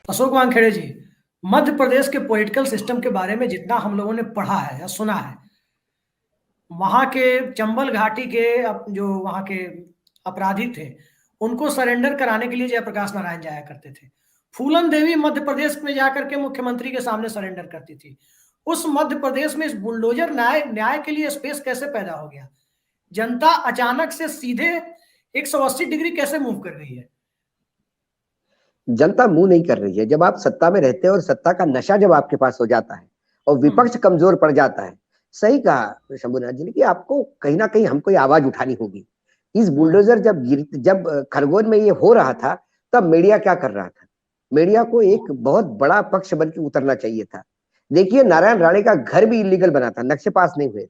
अशोक वानखेड़े जी, मध्य प्रदेश के political system के बारे में जितना हम लोगों ने पढ़ा है या सुना है, वहां के चंबल घाटी के जो वहां के अपराधी थे, उनको सरेंडर कराने के लिए जयप्रकाश नारायण जाया करते थे। फूलन देवी मध्य प्रदेश में जाकर के मुख्यमंत्री के सामने सरेंडर करती थी। उस मध्य प्रदेश में इस बुलडोजर न्याय न्याय के लिए स्पेस कैसे पैदा हो गया? जनता अचानक से सीधे 180 डिग्री कैसे मूव कर गई है? जनता मुंह नहीं कर रही है। जब आप सत्ता में रहते हैं और सत्ता का नशा जब आपके पास हो जाता है और विपक्ष कमजोर पड़ जाता है, सही कहा शंभुनाथ जी ने कि आपको कहीं ना कहीं हमको ये आवाज उठानी होगी। इस बुलडोजर जब खरगोन में ये हो रहा था, तब मीडिया क्या कर रहा था? मीडिया को एक बहुत बड़ा पक्ष बन के उतरना चाहिए था। देखिए, नारायण राणे का घर भी इलीगल बना था, नक्शे पास नहीं हुए थे।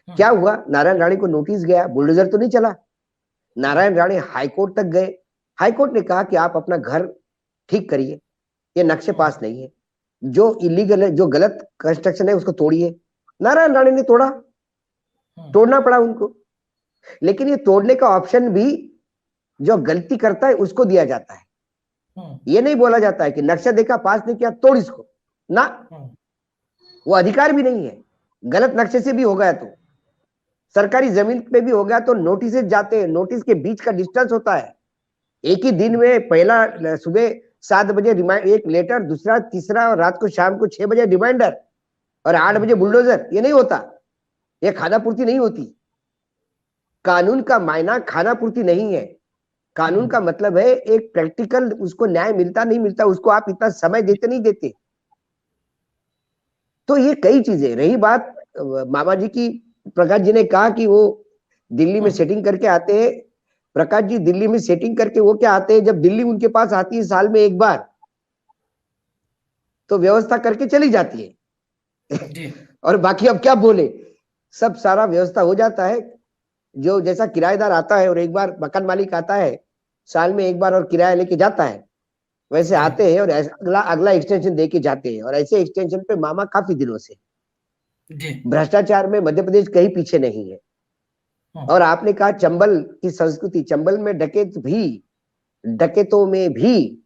क्या हुआ? नारायण राणे को नोटिस गया, बुलडोजर तो नहीं चला। नारायण राणे हाईकोर्ट तक गए। हाईकोर्ट ने कहा कि आप अपना घर ठीक करिए, ये नक्शे पास नहीं है, जो इलीगल है, जो गलत कंस्ट्रक्शन है उसको तोड़िए। नारायण राणे ने तोड़ा, तोड़ना पड़ा उनको। लेकिन ये तोड़ने का ऑप्शन भी जो गलती करता है उसको दिया जाता है। ये नहीं बोला जाता है कि नक्शा देखा, पास नहीं किया, तोड़ इसको ना। वो अधिकार भी नहीं है। गलत नक्शे से भी हो गया तो, सरकारी जमीन पे भी हो गया तो नोटिस जाते हैं। नोटिस के बीच का डिस्टेंस होता है। एक ही दिन में पहला सुबह 7 बजे एक लेटर, दूसरा तीसरा, और रात को शाम को 6 बजे रिमाइंडर, और 8 बजे बुलडोजर। ये नहीं होता, ये खाना पूर्ति नहीं होती। कानून का मायना खाना पूर्ति नहीं है। कानून का मतलब है एक प्रैक्टिकल, उसको न्याय मिलता नहीं मिलता, उसको आप इतना समय देते नहीं देते। तो ये कई चीजें रही। बात मामा जी की, प्रकाश जी ने कहा कि वो दिल्ली में सेटिंग करके आते हैं। प्रकाश जी, दिल्ली में सेटिंग करके वो क्या आते हैं, जब दिल्ली उनके पास आती है साल में एक बार, तो व्यवस्था करके चली जाती है और बाकी अब क्या बोले, सब सारा व्यवस्था हो जाता है। जो जैसा किराएदार आता है और एक बार मकान मालिक आता है साल में एक बार और किराया लेके जाता है, वैसे आते हैं और अगला अगला एक्सटेंशन दे के जाते हैं। और ऐसे एक्सटेंशन पे मामा काफी दिनों से भ्रष्टाचार में मध्य प्रदेश कहीं पीछे नहीं है। और आपने कहा चंबल की संस्कृति, चंबल में डकैतों में भी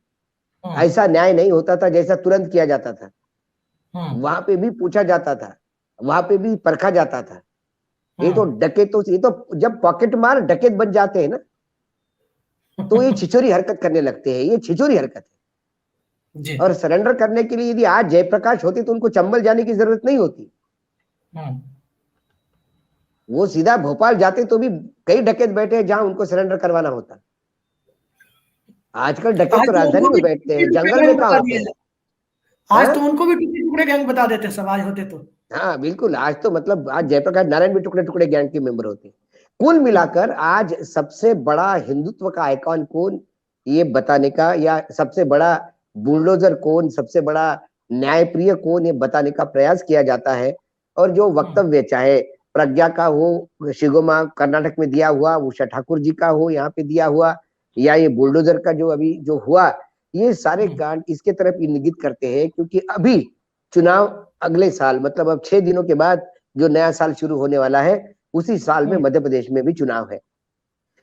ऐसा न्याय नहीं होता था जैसा तुरंत किया जाता था। वहां पे भी पूछा जाता था, वहां पे भी परखा जाता था। ये तो डकैतों से, ये तो जब पॉकेट मार डकैत बन जाते हैं ना, तो ये छिछोरी हरकत करने लगते हैं। ये छिछोरी हरकत है। और सरेंडर करने के लिए यदि आज जयप्रकाश होते तो उनको चंबल जाने की जरूरत नहीं होती। वो सीधा भोपाल जाते तो भी कई डकैत बैठे हैं जहां उनको सरेंडर करवाना होता। आजकल डकैत तो राजधानी में बैठते हैं, जंगल में कहाँ होते हैं। आज तो उनको भी टुकड़े टुकड़े गैंग बता देते सब आज होते तो। हाँ बिल्कुल, आज तो मतलब आज जयप्रकाश नारायण भी टुकड़े टुकड़े गैंग के मेंबर होते हैं। कुल मिलाकर आज सबसे बड़ा हिंदुत्व का आइकॉन कौन, ये बताने का, या सबसे बड़ा बुलडोजर कौन, सबसे बड़ा न्यायप्रिय कौन, ये बताने का प्रयास किया जाता है। और जो वक्तव्य, चाहे प्रज्ञा का हो, शिगोमा कर्नाटक में दिया हुआ, उषा ठाकुर जी का हो यहाँ पे दिया हुआ, या ये बुलडोजर का जो अभी जो हुआ, ये सारे कांड इसके तरफ इंगित करते हैं। क्योंकि अभी चुनाव अगले साल, मतलब अब 6 दिनों के बाद जो नया साल शुरू होने वाला है, उसी साल में मध्य प्रदेश में भी चुनाव है।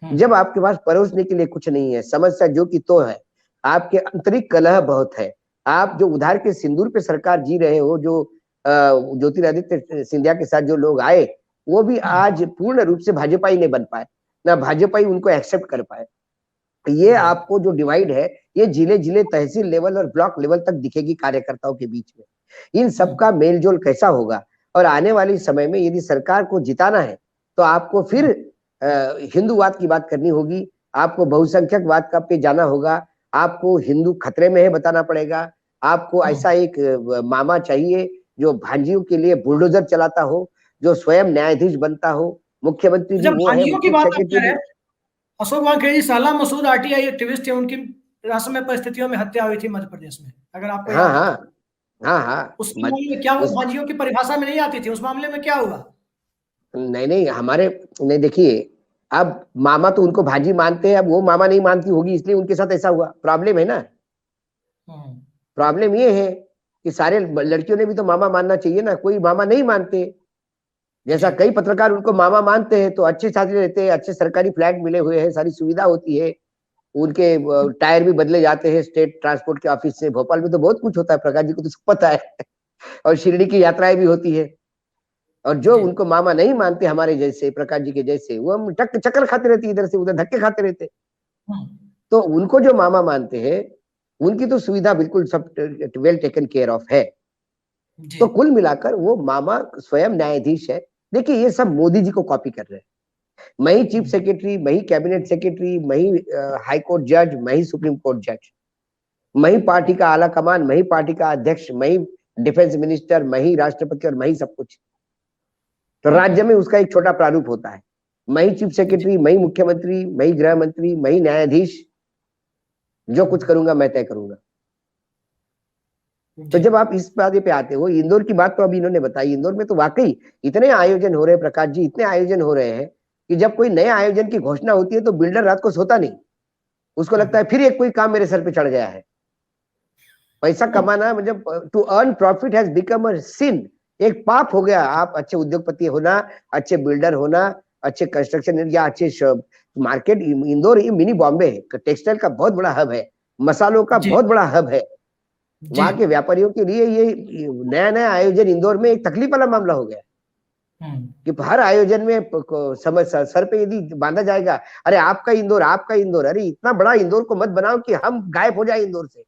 जब आपके पास परोसने के लिए कुछ नहीं है, समस्या जो कि तो है, आपके आंतरिक कलह बहुत है, आप जो उधार के सिंदूर पे सरकार जी रहे हो, जो ज्योतिरादित्य सिंधिया के साथ जो लोग आए, वो भी आज पूर्ण रूप से भाजपाई नहीं बन पाए, ना भाजपाई उनको एक्सेप्ट कर पाए। ये आपको जो डिवाइड है, ये जिले जिले, तहसील लेवल और ब्लॉक लेवल तक दिखेगी कार्यकर्ताओं के बीच में। इन सबका मेलजोल कैसा होगा? और आने वाले समय में यदि सरकार को जिताना है तो आपको फिर हिंदूवाद की बात करनी होगी, आपको बहुसंख्यकवाद का पे जाना होगा, आपको हिंदू खतरे में है बताना पड़ेगा, आपको ऐसा एक मामा चाहिए जो भांजियों के लिए बुलडोजर चलाता हो, जो स्वयं न्यायाधीश बनता हो। मुख्यमंत्री भी वो है, की बात सेक्रेटरी। अशोक वानखेड़े जी, साला मसूद आरटीआई एक्टिविस्ट थे, उनकी रहस्यमय परिस्थितियों में हत्या हुई थी मध्य प्रदेश में, अगर आपको याद है तो। हाँ, उस मामले में क्या, वो भांजियों की परिभाषा में नहीं आती थी? उस मामले में क्या हुआ? नहीं हमारे, नहीं देखिए, अब मामा तो उनको भांजी मानते हैं, अब वो मामा नहीं मानती होगी इसलिए उनके साथ ऐसा हुआ। प्रॉब्लम है ना, प्रॉब्लम ये है कि सारे लड़कियों ने भी तो मामा मानना चाहिए ना, कोई मामा नहीं मानते। जैसा कई पत्रकार उनको मामा मानते हैं तो अच्छे साथी रहते हैं, अच्छे सरकारी फ्लैट मिले हुए हैं, सारी सुविधा होती है, उनके टायर भी बदले जाते हैं स्टेट ट्रांसपोर्ट के ऑफिस से। भोपाल में तो बहुत कुछ होता है, प्रकाश जी को तो सब पता है। और शिरडी की यात्राएं भी होती है। और जो जी। उनको मामा नहीं मानते हमारे जैसे, प्रकाश जी के जैसे, वो हम चक्कर खाते रहते, इधर से उधर धक्के खाते रहते। तो उनको जो मामा मानते हैं, उनकी तो सुविधा बिल्कुल सब वेल टेकन केयर ऑफ है। जी। तो कुल मिलाकर वो मामा स्वयं न्यायाधीश है। देखिए, ये सब मोदी जी को कॉपी कर रहे हैं। मैं ही चीफ सेक्रेटरी, मैं ही कैबिनेट सेक्रेटरी, मैं ही हाई कोर्ट जज, मैं ही सुप्रीम कोर्ट जज, मैं ही पार्टी का आला कमान, मैं ही पार्टी का अध्यक्ष, मैं ही डिफेंस मिनिस्टर, मैं ही राष्ट्रपति, और मैं ही सब कुछ। तो राज्य में उसका एक छोटा प्रारूप होता है। मैं ही चीफ सेक्रेटरी, मैं ही मुख्यमंत्री, मैं ही गृह मंत्री, मैं ही न्यायाधीश, जो कुछ करूंगा मैं तय करूंगा। तो जब आप इस बात पे आते हो, इंदौर की बात तो अभी इन्होंने बताई, इंदौर में तो वाकई इतने आयोजन हो रहे हैं प्रकाश जी, इतने आयोजन हो रहे हैं कि जब कोई नए आयोजन की घोषणा होती है तो बिल्डर रात को सोता नहीं। उसको लगता है फिर एक कोई काम मेरे सर पे चढ़ गया है। पैसा कमाना मतलब to earn profit has become a sin, एक पाप हो गया। आप अच्छे उद्योगपति होना, अच्छे बिल्डर होना, अच्छे कंस्ट्रक्शन या अच्छे मार्केट। इंदौर ये मिनी बॉम्बे है, टेक्सटाइल का बहुत बड़ा हब है, मसालों का बहुत बड़ा हब है। वहां के व्यापारियों के लिए ये नया नया आयोजन इंदौर में एक तकलीफ वाला मामला हो गया कि हर आयोजन में समझ सर पे यदि बांधा जाएगा, अरे आपका इंदौर, आपका इंदौर, अरे इतना बड़ा इंदौर को मत बनाओ कि हम गायब हो जाए इंदौर से।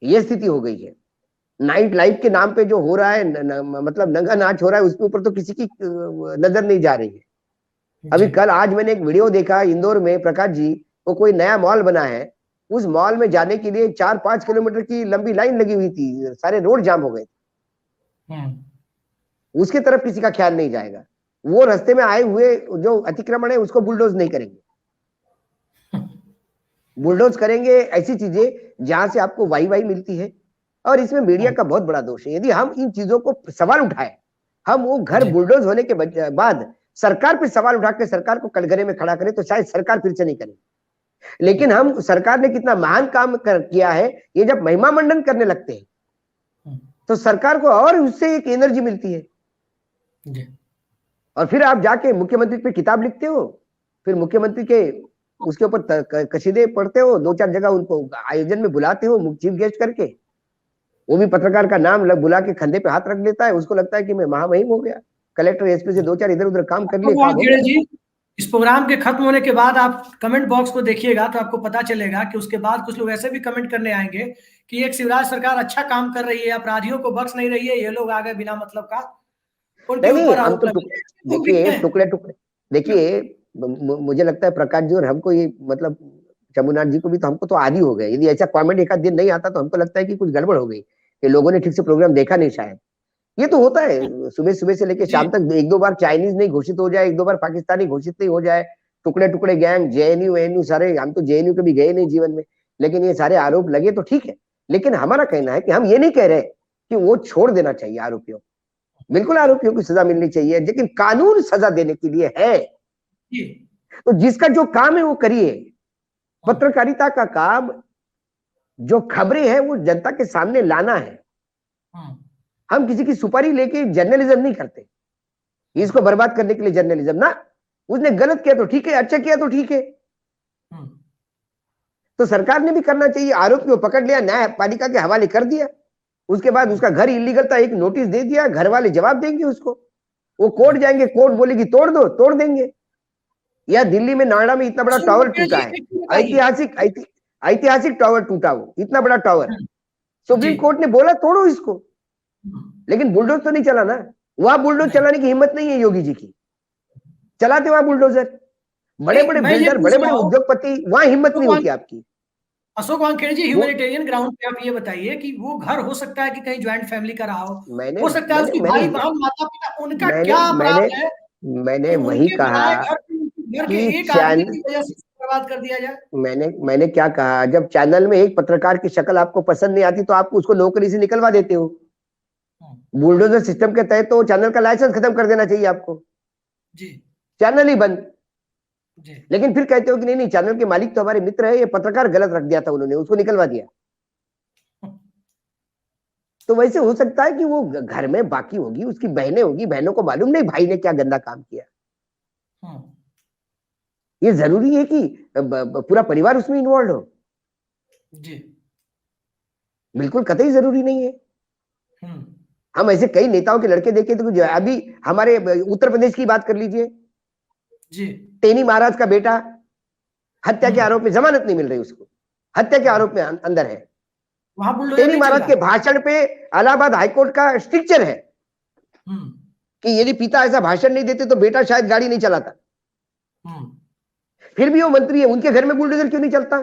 ये स्थिति हो गई है। नाइट लाइफ के नाम पे जो हो रहा है, मतलब नंगा नाच हो रहा है, उसके ऊपर तो किसी की नजर नहीं जा रही है। अभी कल आज मैंने एक वीडियो देखा इंदौर में, प्रकाश जी, वो कोई नया मॉल बना है, उस मॉल में जाने के लिए 4-5 किलोमीटर की लंबी लाइन लगी हुई थी, सारे रोड जाम हो गए थे। उसकी तरफ किसी का ख्याल नहीं जाएगा। वो रास्ते में आए हुए जो अतिक्रमण है उसको बुलडोज नहीं करेंगे। बुलडोज करेंगे ऐसी चीजें जहां से आपको वाई वाई मिलती है। और इसमें मीडिया का बहुत बड़ा दोष है। यदि हम इन चीजों को सवाल उठाए, हम वो घर बुलडोज होने के बाद सरकार पे सवाल उठा के सरकार को कटघरे में खड़ा करें तो शायद सरकार फिर से नहीं करे। लेकिन हम सरकार ने कितना महान काम किया है, ये जब महिमा मंडन करने लगते हैं तो सरकार को और उससे एक एनर्जी मिलती है। और फिर आप जाके मुख्यमंत्री पे किताब लिखते हो, फिर मुख्यमंत्री के उसके ऊपर कसीदे पढ़ते हो, 2-4 जगह उनको आयोजन में बुलाते हो चीफ गेस्ट करके। वो भी पत्रकार का नाम बुला के कंधे पे हाथ रख लेता है, उसको लगता है कि मैं महामहिम हो गया, कलेक्टर एसपी से 2-4 इधर उधर काम कर लिए, काम हो गया। जी, इस प्रोग्राम के खत्म होने के बाद आप कमेंट बॉक्स को देखिएगा तो आपको पता चलेगा कि उसके बाद कुछ लोग ऐसे भी कमेंट करने आएंगे कि एक शिवराज सरकार अच्छा काम कर रही है, अपराधियों को बख्श नहीं रही है, ये लोग आ गए बिना मतलब का उनके नहीं, ऊपर हम आरोप तो देखिए टुकड़े टुकड़े, देखिए मुझे लगता है प्रकाश जी और हमको ये मतलब शंभुनाथ जी को भी, तो हमको तो आदी हो गए। यदि ऐसा कमेंट एक आध दिन नहीं आता तो हमको लगता है कि कुछ गड़बड़ हो गई, कि लोगों ने ठीक से प्रोग्राम देखा नहीं शायद। ये तो होता है, सुबह सुबह से लेकर शाम तक 1-2 बार चाइनीज नहीं घोषित हो जाए, 1-2 बार पाकिस्तानी घोषित नहीं हो जाए, टुकड़े टुकड़े गैंग, जेएनयू एएनयू सारे, हम तो जेएनयू कभी गए नहीं जीवन में, लेकिन ये सारे आरोप लगे तो ठीक है। लेकिन हमारा कहना है कि हम ये नहीं कह रहे कि वो छोड़ देना चाहिए आरोपियों, बिल्कुल आरोपियों को सजा मिलनी चाहिए, लेकिन कानून सजा देने के लिए है। तो जिसका जो काम है वो करिए। पत्रकारिता का काम, जो खबरें हैं वो जनता के सामने लाना है। हम किसी की सुपारी लेके जर्नलिज्म नहीं करते, इसको बर्बाद करने के लिए जर्नलिज्म ना। उसने गलत किया तो ठीक है, अच्छा किया तो ठीक है। तो सरकार ने भी करना चाहिए, आरोपी को पकड़ लिया, न्यायपालिका के हवाले कर दिया, उसके बाद उसका घर इलीगल था, एक नोटिस दे दिया, घर वाले जवाब देंगे उसको, वो कोर्ट जाएंगे, कोर्ट बोलेगी तोड़ दो, तोड़ देंगे। या दिल्ली में नोएडा में इतना बड़ा टावर टूटा है, ऐतिहासिक टावर टूटा, वो इतना बड़ा टावर, सुप्रीम कोर्ट ने बोला तोड़ो इसको, लेकिन बुलडोज तो नहीं चला ना। वहां बुलडोज चलाने की हिम्मत नहीं है योगी जी की, चलाते वहां बुलडोजर, बड़े बड़े बिल्डर, बड़े बड़े उद्योगपति, वहां हिम्मत नहीं होती आपकी। अशोक वानखेड़े जी, ह्यूमैनिटेरियन ग्राउंड पे आप ये बताइए कि वो घर हो सकता है कि कहीं ज्वाइंट फैमिली का रहा हो सकता है उसके भाई बहन माता पिता, उनका क्या अपराध है मैंने वही कहा घर के एक आदमी की वजह से बर्बाद कर दिया जाए। मैंने क्या कहा, जब चैनल में एक पत्रकार की शक्ल आपको पसंद नहीं आती तो आप उसको नौकरी से निकलवा देते हो। बुलडोजर सिस्टम के तहत तो चैनल का लाइसेंस खत्म कर देना चाहिए आपको जी, चैनल ही बंद। लेकिन फिर कहते हो कि नहीं नहीं, चैनल के मालिक तो हमारे मित्र है, ये पत्रकार गलत रख दिया था उन्होंने, उसको निकलवा दिया। तो वैसे हो सकता है कि वो घर में बाकी होगी, उसकी बहनें होगी, बहनों को मालूम नहीं भाई ने क्या गंदा काम किया। ये जरूरी है कि पूरा परिवार उसमें इन्वॉल्व हो? जी। बिल्कुल कतई जरूरी नहीं है। हम्म। हम ऐसे कई नेताओं के लड़के देखे तो अभी हमारे उत्तर प्रदेश की बात कर लीजिए, जी। टेनी महाराज का बेटा हत्या के आरोप में, जमानत नहीं मिल रही उसको, हत्या के आरोप में अंदर है। वहां बुलडोजर टेनी नहीं चल महाराज रहा के है। भाषण पे इलाहाबाद हाईकोर्ट का स्ट्रिक्चर है हम्म। कि यदि पिता ऐसा भाषण नहीं देते तो बेटा शायद गाड़ी नहीं चलाता। हम्म। फिर भी वो मंत्री है, उनके घर में बुलडोजर क्यों नहीं चलता?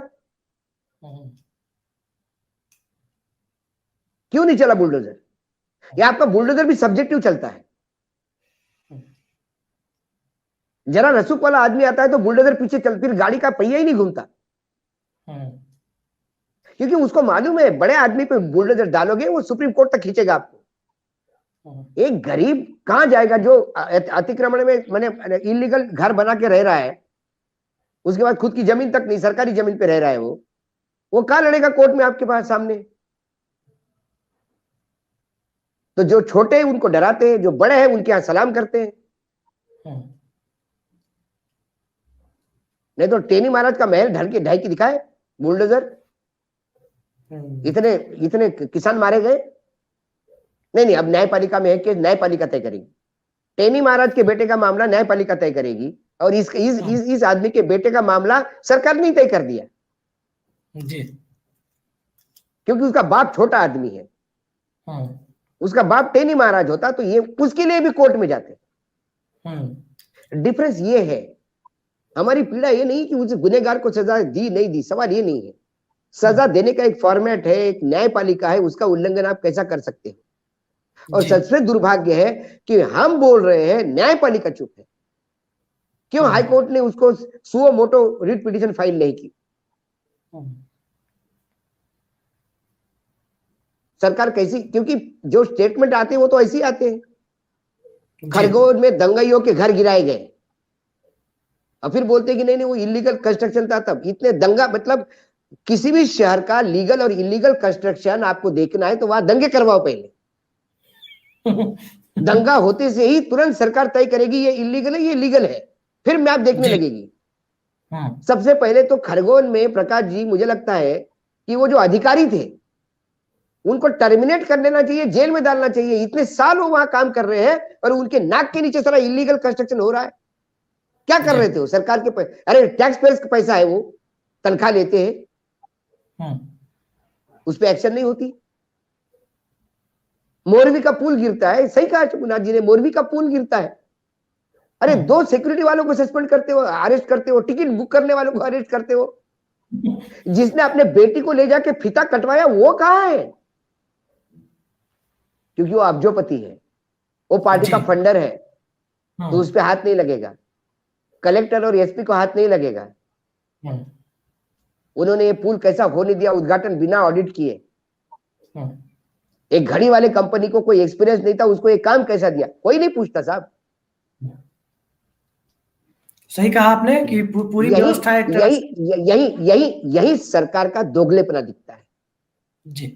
हम्म। क्यों नहीं चला बुलडोजर? या आपका बुलडोजर भी सब्जेक्टिव चलता है? जरा रसूख वाला आदमी आता है तो बुलडोजर पीछे चल, फिर गाड़ी का पहिया ही नहीं घूमता, क्योंकि उसको मालूम है बड़े आदमी पे बुलडोजर डालोगे वो सुप्रीम कोर्ट तक खींचेगा आपको। एक गरीब कहां जाएगा जो अतिक्रमण में मैंने इलीगल घर बना के रह रहा है, उसके बाद खुद की जमीन तक नहीं, सरकारी जमीन पे रह रहा है, वो कहां लड़ेगा कोर्ट में आपके पास सामने? तो जो छोटे हैं उनको डराते हैं, जो बड़े हैं उनके यहां सलाम करते हैं। नहीं तो टेनी महाराज का महल ढल के ढाई की दिखाए बुलडोजर, इतने इतने किसान मारे गए। नहीं, अब न्यायपालिका में है कि न्यायपालिका तय करेगी। टेनी महाराज के बेटे का मामला न्यायपालिका तय करेगी, और इस आदमी के बेटे का मामला सरकार ने तय कर दिया जी। क्योंकि उसका बाप छोटा आदमी है। उसका बाप टेनी महाराज होता तो ये उसके लिए भी कोर्ट में जाते। डिफरेंस ये है, हमारी पीड़ा ये नहीं कि उस गुनहगार को सजा दी नहीं दी, सवाल ये नहीं है। सजा देने का एक फॉर्मेट है, एक न्यायपालिका है, उसका उल्लंघन आप कैसा कर सकते हैं? और सबसे दुर्भाग्य है कि हम बोल रहे हैं न्यायपालिका चुप है। क्यों हाईकोर्ट ने उसको suo motu writ petition file नहीं की? सरकार कैसी, क्योंकि जो स्टेटमेंट आते हैं वो तो ऐसे ही आते हैं। खरगोन में दंगाइयों के घर गिराए गए और फिर बोलते हैं कि नहीं वो इलीगल कंस्ट्रक्शन था। तब इतने दंगा, मतलब किसी भी शहर का लीगल और इलीगल कंस्ट्रक्शन आपको देखना है तो वहां दंगे करवाओ पहले। दंगा होते से ही तुरंत सरकार तय करेगी ये इलीगल है ये लीगल है, फिर मैप देखने लगेगी। सबसे पहले तो खरगोन में प्रकाश जी, मुझे लगता है कि वो जो अधिकारी थे उनको टर्मिनेट कर लेना चाहिए, जेल में डालना चाहिए। इतने साल वो वहां काम कर रहे हैं और उनके नाक के नीचे सारा इलीगल कंस्ट्रक्शन हो रहा है। क्या कर रहे थे वो? सरकार के अरे टैक्स पेयर्स का पैसा है, वो तनख्वाह लेते हैं, उस पर एक्शन नहीं होती। मोरवी का पुल गिरता है, सही कहा चुनाव जी ने, मोरवी का पुल गिरता है, अरे 2 सिक्योरिटी वालों को सस्पेंड करते हो, अरेस्ट करते हो, टिकट बुक करने वालों को अरेस्ट करते हो। जिसने अपने बेटी को ले जाके फीता कटवाया वो कहां है? क्योंकि वो अब्जोपति है, वो पार्टी का फंडर है, तो उस पर हाथ नहीं लगेगा। कलेक्टर और एसपी को हाथ नहीं लगेगा। उन्होंने ये पुल कैसा होने दिया उद्घाटन बिना ऑडिट किए? एक घड़ी वाले कंपनी को कोई एक्सपीरियंस नहीं था, उसको एक काम कैसा दिया? कोई नहीं पूछता साहब। सही कहा आपने कि पूरी व्यवस्था एक तरह यही सरकार का दोगलेपना दिखता है। जी।